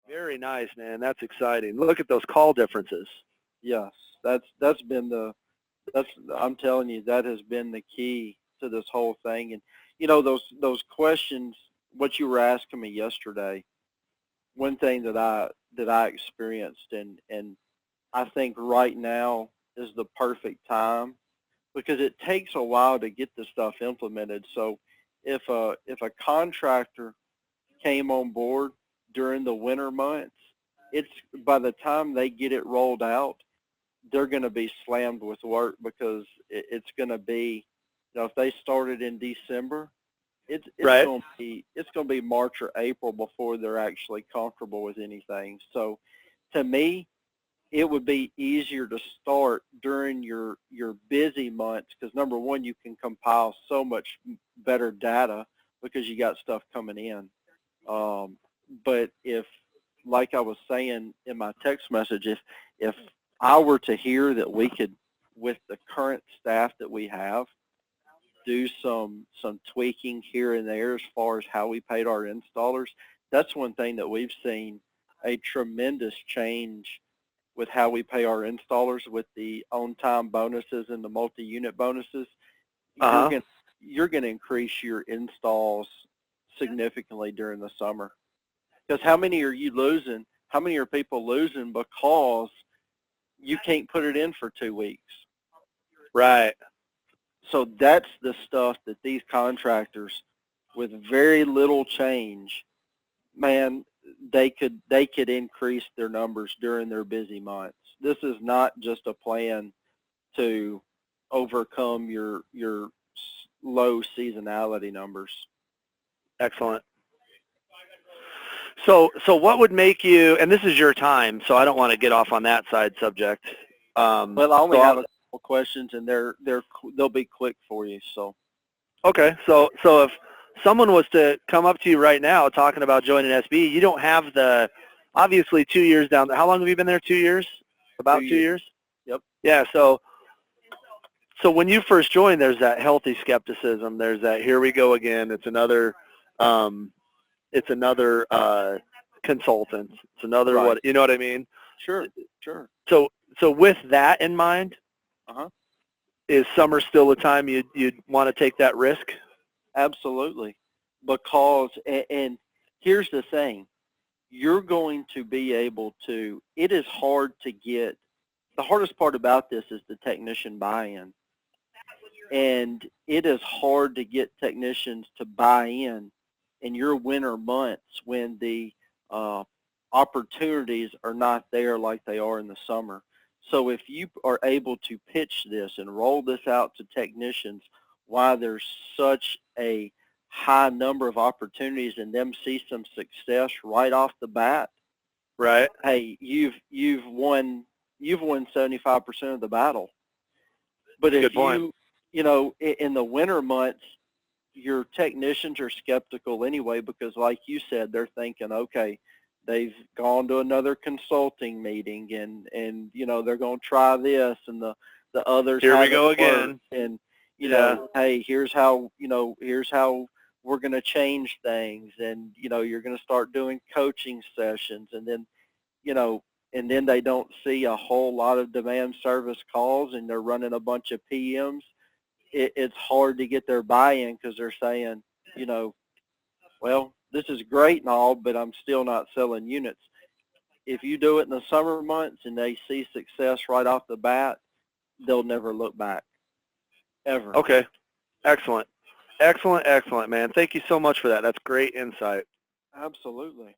Very nice, man. That's exciting. Look at those call differences. Yes, that's been that's I'm telling you, that has been the key to this whole thing. And those questions, what you were asking me yesterday, one thing that I experienced, and I think right now is the perfect time because it takes a while to get this stuff implemented. So if a contractor came on board during the winter months, it's by the time they get it rolled out, they're going to be slammed with work because it's going to be, if they started in December, Right. it's going to be March or April before they're actually comfortable with anything. So to me, it would be easier to start during your busy months because number one, you can compile so much better data because you got stuff coming in. But if, like I was saying in my text message, if I were to hear that we could, with the current staff that we have, do some tweaking here and there as far as how we paid our installers, that's one thing that we've seen a tremendous change with how we pay our installers with the on-time bonuses and the multi-unit bonuses. You're Uh-huh. going you're going to increase your installs significantly during the summer. Because how many are you losing? How many are people losing because you can't put it in for 2 weeks? Right. So that's the stuff that these contractors, with very little change, man, they could increase their numbers during their busy months. This is not just a plan to overcome your low seasonality numbers. Excellent. So what would make you, and this is your time, so I don't want to get off on that side subject. Well, I only So have a couple questions, and they'll be quick for you. So okay, so if someone was to come up to you right now talking about joining SBE, you don't have the, obviously 2 years down there. How long have you been there? 2 years? About 2 2 years. years? Yep. Yeah, so when you first joined, there's that healthy skepticism. There's that, here we go again. Um, it's another consultant. It's another Right. what, you know what I mean? Sure. Sure. So with that in mind, Uh-huh. is summer still the time you'd want to take that risk? Absolutely. Because, and here's the thing, you're going to be able to, it is hard to get, the hardest part about this is the technician buy-in. And it is hard to get technicians to buy in your winter months when the uh, opportunities are not there like they are in the summer. So if you are able to pitch this and roll this out to technicians, why there's such a high number of opportunities and them see some success right off the bat, Right. hey, you've won 75% of the battle. But Good if point. in the winter months, your technicians are skeptical anyway because, like you said, they're thinking, okay, they've gone to another consulting meeting and they're going to try this and the others Here we haven't go worked, again. and Yeah. hey, here's how we're going to change things, and you're going to start doing coaching sessions, and then you know, and then they don't see a whole lot of demand service calls and they're running a bunch of PMs. It's hard to get their buy-in because they're saying, you know, well, this is great and all, but I'm still not selling units. If you do it in the summer months and they see success right off the bat, they'll never look back, ever. Okay. Excellent. Excellent, man. Thank you so much for that. That's great insight. Absolutely.